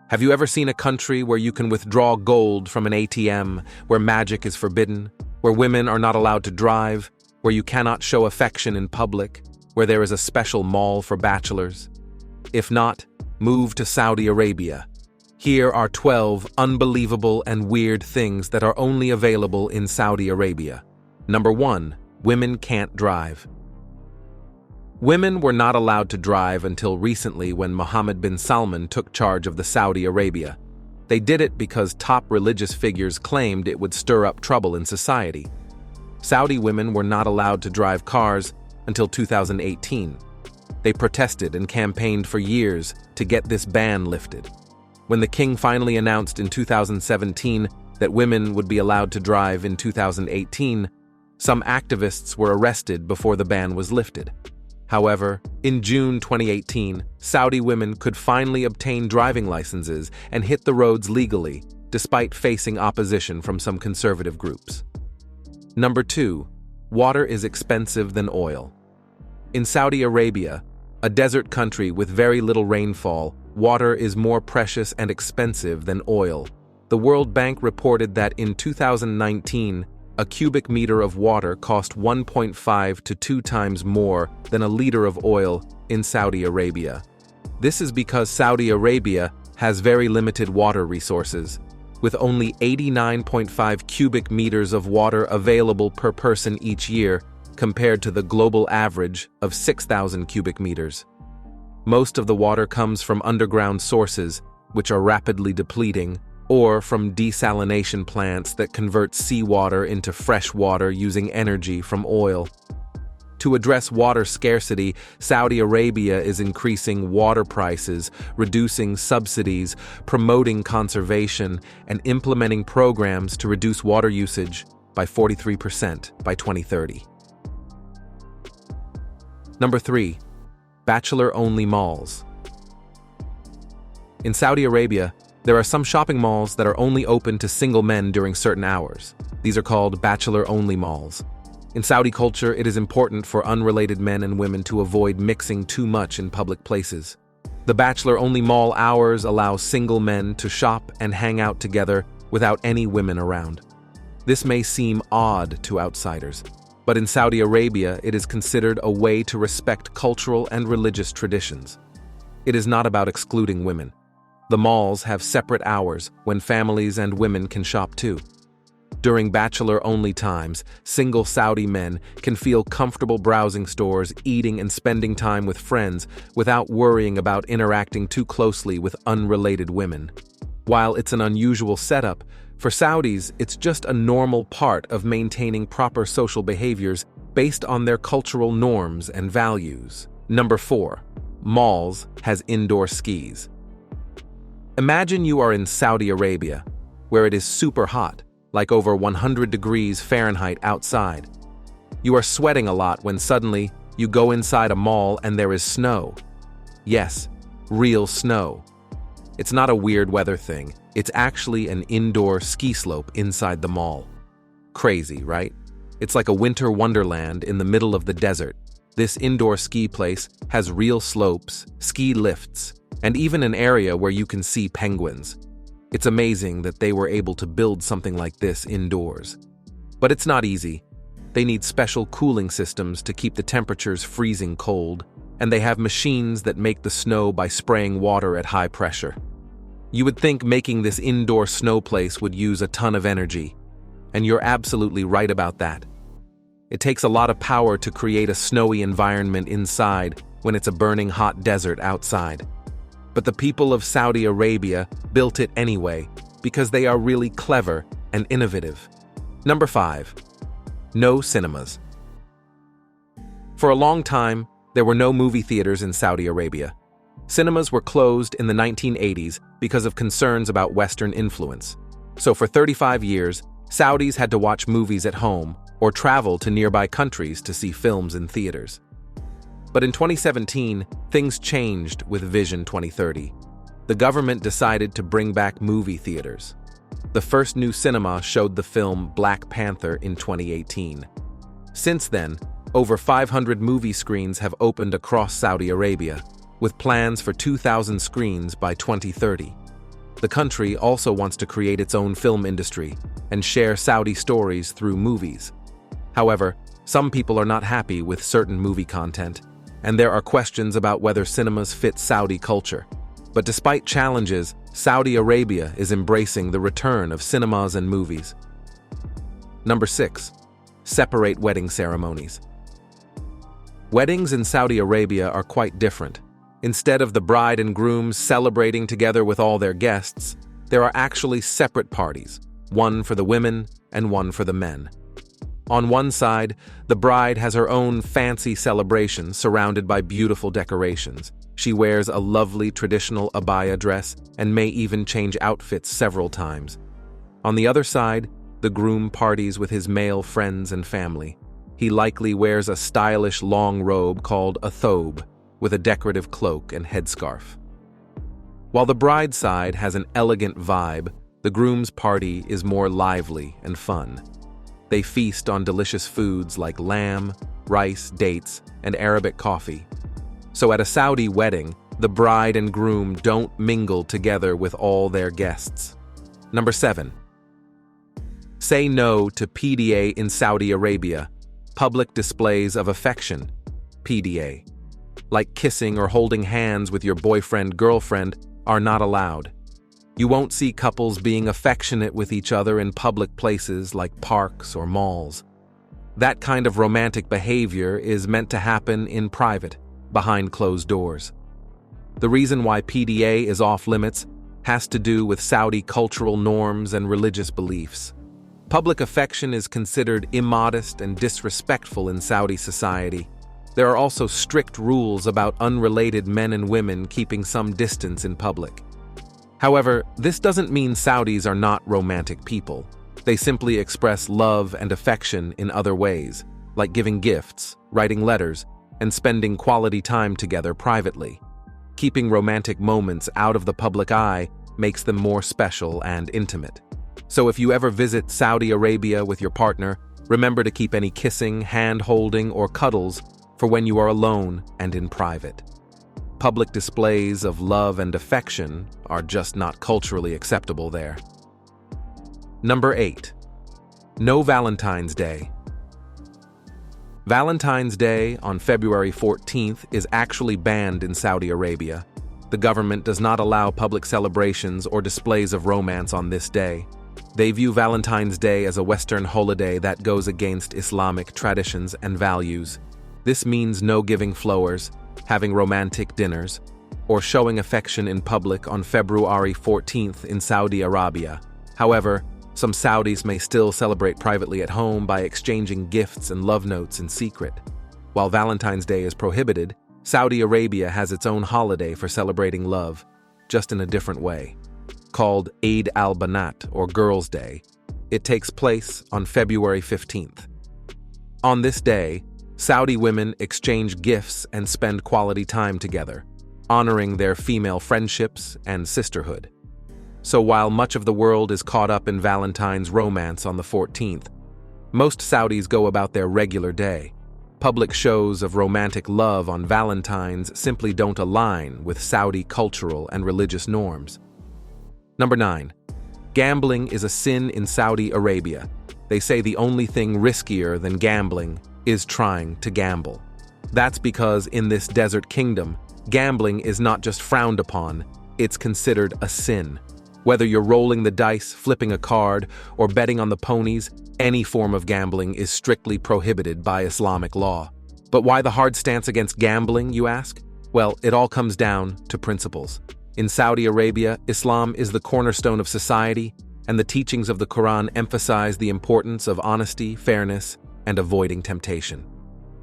Have you ever seen a country where you can withdraw gold from an ATM, where magic is forbidden, where women are not allowed to drive, where you cannot show affection in public, where there is a special mall for bachelors? If not, move to Saudi Arabia. Here are 12 unbelievable and weird things that are only available in Saudi Arabia. Number 1. Women can't drive. Women were not allowed to drive until recently when Mohammed bin Salman took charge of the Saudi Arabia. They did it because top religious figures claimed it would stir up trouble in society. Saudi women were not allowed to drive cars until 2018. They protested and campaigned for years to get this ban lifted. When the king finally announced in 2017 that women would be allowed to drive in 2018, some activists were arrested before the ban was lifted. However, in June 2018, Saudi women could finally obtain driving licenses and hit the roads legally, despite facing opposition from some conservative groups. Number 2. Water is expensive than oil. In Saudi Arabia, a desert country with very little rainfall, water is more precious and expensive than oil. The World Bank reported that in 2019, a cubic meter of water cost 1.5 to 2 times more than a liter of oil in Saudi Arabia. This is because Saudi Arabia has very limited water resources, with only 89.5 cubic meters of water available per person each year, compared to the global average of 6,000 cubic meters. Most of the water comes from underground sources, which are rapidly depleting, or from desalination plants that convert seawater into fresh water using energy from oil. To address water scarcity, Saudi Arabia is increasing water prices, reducing subsidies, promoting conservation, and implementing programs to reduce water usage by 43% by 2030. Number 3. Bachelor-only malls. In Saudi Arabia, there are some shopping malls that are only open to single men during certain hours. These are called bachelor-only malls. In Saudi culture, it is important for unrelated men and women to avoid mixing too much in public places. The bachelor-only mall hours allow single men to shop and hang out together without any women around. This may seem odd to outsiders, but in Saudi Arabia, it is considered a way to respect cultural and religious traditions. It is not about excluding women. The malls have separate hours when families and women can shop too. During bachelor-only times, single Saudi men can feel comfortable browsing stores, eating and spending time with friends without worrying about interacting too closely with unrelated women. While it's an unusual setup, for Saudis, it's just a normal part of maintaining proper social behaviors based on their cultural norms and values. Number 4. Malls has indoor skis. Imagine you are in Saudi Arabia, where it is super hot, like over 100 degrees Fahrenheit outside. You are sweating a lot when suddenly you go inside a mall and there is snow. Yes, real snow. It's not a weird weather thing. It's actually an indoor ski slope inside the mall. Crazy, right? It's like a winter wonderland in the middle of the desert. This indoor ski place has real slopes, ski lifts, and even an area where you can see penguins. It's amazing that they were able to build something like this indoors. But it's not easy. They need special cooling systems to keep the temperatures freezing cold, and they have machines that make the snow by spraying water at high pressure. You would think making this indoor snow place would use a ton of energy, and you're absolutely right about that. It takes a lot of power to create a snowy environment inside when it's a burning hot desert outside. But the people of Saudi Arabia built it anyway because they are really clever and innovative. Number 5. No cinemas. For a long time, there were no movie theaters in Saudi Arabia. Cinemas were closed in the 1980s because of concerns about Western influence. So for 35 years, Saudis had to watch movies at home or travel to nearby countries to see films in theaters. But in 2017, things changed with Vision 2030. The government decided to bring back movie theaters. The first new cinema showed the film Black Panther in 2018. Since then, over 500 movie screens have opened across Saudi Arabia, with plans for 2,000 screens by 2030. The country also wants to create its own film industry and share Saudi stories through movies. However, some people are not happy with certain movie content, and there are questions about whether cinemas fit Saudi culture. But despite challenges, Saudi Arabia is embracing the return of cinemas and movies. Number 6. Separate wedding ceremonies. Weddings in Saudi Arabia are quite different. Instead of the bride and groom celebrating together with all their guests, there are actually separate parties, one for the women and one for the men. On one side, the bride has her own fancy celebration surrounded by beautiful decorations. She wears a lovely traditional abaya dress and may even change outfits several times. On the other side, the groom parties with his male friends and family. He likely wears a stylish long robe called a thobe, with a decorative cloak and headscarf. While the bride's side has an elegant vibe, the groom's party is more lively and fun. They feast on delicious foods like lamb, rice, dates, and Arabic coffee. So at a Saudi wedding, the bride and groom don't mingle together with all their guests. Number 7. Say no to PDA in Saudi Arabia, public displays of affection, PDA. Like kissing or holding hands with your boyfriend, girlfriend, are not allowed. You won't see couples being affectionate with each other in public places like parks or malls. That kind of romantic behavior is meant to happen in private, behind closed doors. The reason why PDA is off limits has to do with Saudi cultural norms and religious beliefs. Public affection is considered immodest and disrespectful in Saudi society. There are also strict rules about unrelated men and women keeping some distance in public. However, this doesn't mean Saudis are not romantic people. They simply express love and affection in other ways, like giving gifts, writing letters, and spending quality time together privately. Keeping romantic moments out of the public eye makes them more special and intimate. So if you ever visit Saudi Arabia with your partner, remember to keep any kissing, hand-holding, or cuddles for when you are alone and in private. Public displays of love and affection are just not culturally acceptable there. Number 8. No Valentine's Day. Valentine's Day on February 14th is actually banned in Saudi Arabia. The government does not allow public celebrations or displays of romance on this day. They view Valentine's Day as a Western holiday that goes against Islamic traditions and values. This means no giving flowers, having romantic dinners, or showing affection in public on February 14th in Saudi Arabia. However, some Saudis may still celebrate privately at home by exchanging gifts and love notes in secret. While Valentine's Day is prohibited, Saudi Arabia has its own holiday for celebrating love, just in a different way. Called Eid al-Banat, or Girls' Day, it takes place on February 15th. On this day, Saudi women exchange gifts and spend quality time together, honoring their female friendships and sisterhood. So while much of the world is caught up in Valentine's romance on the 14th, most Saudis go about their regular day. Public shows of romantic love on Valentine's simply don't align with Saudi cultural and religious norms. Number 9. Gambling is a sin in Saudi Arabia. They say the only thing riskier than gambling is trying to gamble. That's because in this desert kingdom, gambling is not just frowned upon, it's considered a sin. Whether you're rolling the dice, flipping a card, or betting on the ponies, any form of gambling is strictly prohibited by Islamic law. But why the hard stance against gambling, you ask? Well, it all comes down to principles. In Saudi Arabia, Islam is the cornerstone of society, and the teachings of the Quran emphasize the importance of honesty, fairness, and avoiding temptation.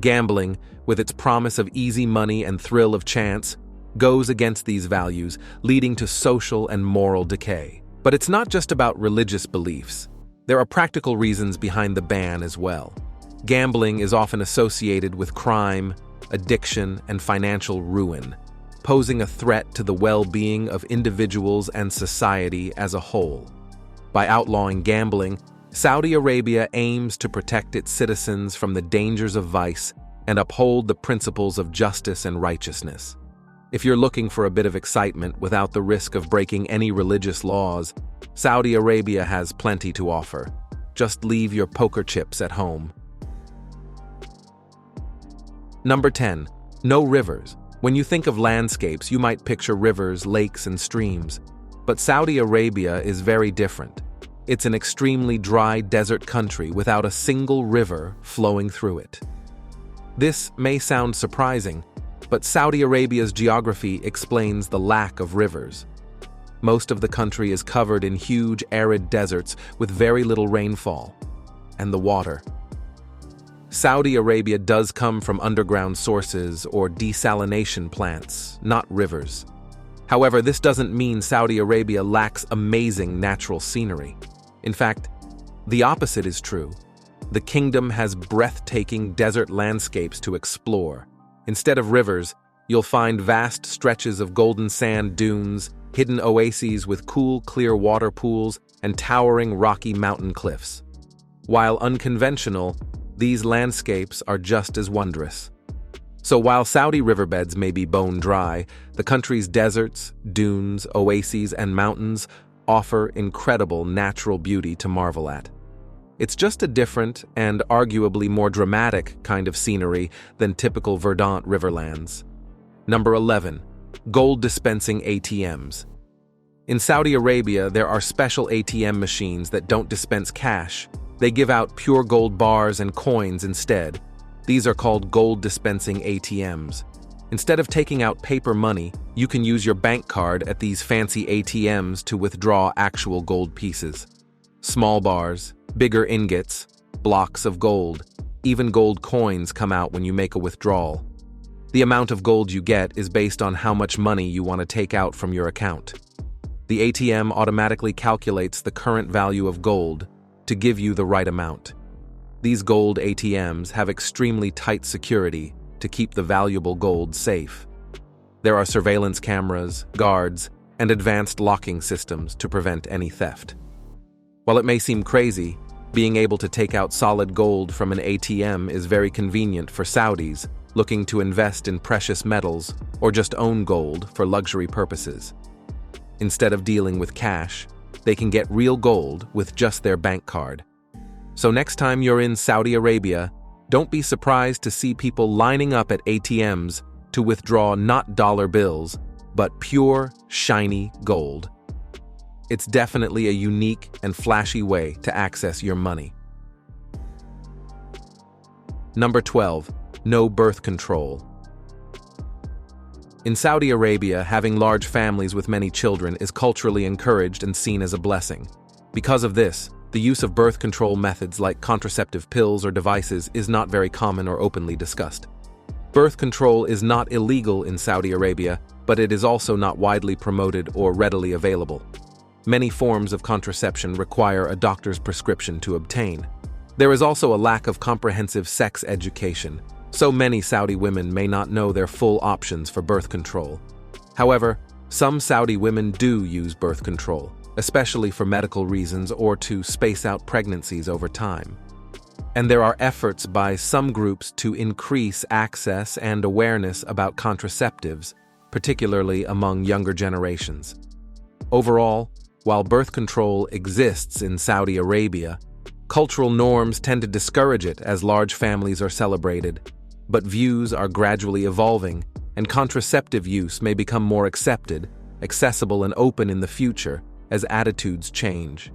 Gambling, with its promise of easy money and thrill of chance, goes against these values, leading to social and moral decay. But it's not just about religious beliefs. There are practical reasons behind the ban as well. Gambling is often associated with crime, addiction, and financial ruin, posing a threat to the well-being of individuals and society as a whole. By outlawing gambling, Saudi Arabia aims to protect its citizens from the dangers of vice and uphold the principles of justice and righteousness. If you're looking for a bit of excitement without the risk of breaking any religious laws, Saudi Arabia has plenty to offer. Just leave your poker chips at home. Number 10. No rivers. When you think of landscapes, you might picture rivers, lakes, and streams. But Saudi Arabia is very different. It's an extremely dry desert country without a single river flowing through it. This may sound surprising, but Saudi Arabia's geography explains the lack of rivers. Most of the country is covered in huge arid deserts with very little rainfall. And the water. Saudi Arabia does come from underground sources or desalination plants, not rivers. However, this doesn't mean Saudi Arabia lacks amazing natural scenery. In fact, the opposite is true. The kingdom has breathtaking desert landscapes to explore. Instead of rivers, you'll find vast stretches of golden sand dunes, hidden oases with cool, clear water pools, and towering rocky mountain cliffs. While unconventional, these landscapes are just as wondrous. So while Saudi riverbeds may be bone dry, the country's deserts, dunes, oases, and mountains offer incredible natural beauty to marvel at. It's just a different and arguably more dramatic kind of scenery than typical verdant riverlands. Number 11. Gold dispensing ATMs. In Saudi Arabia, there are special ATM machines that don't dispense cash. They give out pure gold bars and coins instead. These are called gold dispensing ATMs. Instead of taking out paper money, you can use your bank card at these fancy ATMs to withdraw actual gold pieces. Small bars, bigger ingots, blocks of gold, even gold coins come out when you make a withdrawal. The amount of gold you get is based on how much money you want to take out from your account. The ATM automatically calculates the current value of gold to give you the right amount. These gold ATMs have extremely tight security to keep the valuable gold safe. There are surveillance cameras, guards, and advanced locking systems to prevent any theft. While it may seem crazy, being able to take out solid gold from an ATM is very convenient for Saudis looking to invest in precious metals or just own gold for luxury purposes. Instead of dealing with cash, they can get real gold with just their bank card. So next time you're in Saudi Arabia, don't be surprised to see people lining up at ATMs to withdraw not dollar bills, but pure, shiny gold. It's definitely a unique and flashy way to access your money. Number 12. No birth control. In Saudi Arabia, having large families with many children is culturally encouraged and seen as a blessing. Because of this, the use of birth control methods like contraceptive pills or devices is not very common or openly discussed. Birth control is not illegal in Saudi Arabia, but it is also not widely promoted or readily available. Many forms of contraception require a doctor's prescription to obtain. There is also a lack of comprehensive sex education, so many Saudi women may not know their full options for birth control. However, some Saudi women do use birth control, especially for medical reasons or to space out pregnancies over time. And there are efforts by some groups to increase access and awareness about contraceptives, particularly among younger generations. Overall, while birth control exists in Saudi Arabia, cultural norms tend to discourage it as large families are celebrated, but views are gradually evolving, and contraceptive use may become more accepted, accessible, and open in the future as attitudes change.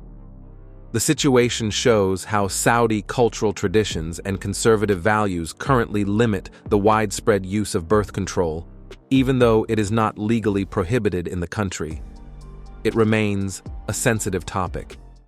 The situation shows how Saudi cultural traditions and conservative values currently limit the widespread use of birth control, even though it is not legally prohibited in the country. It remains a sensitive topic,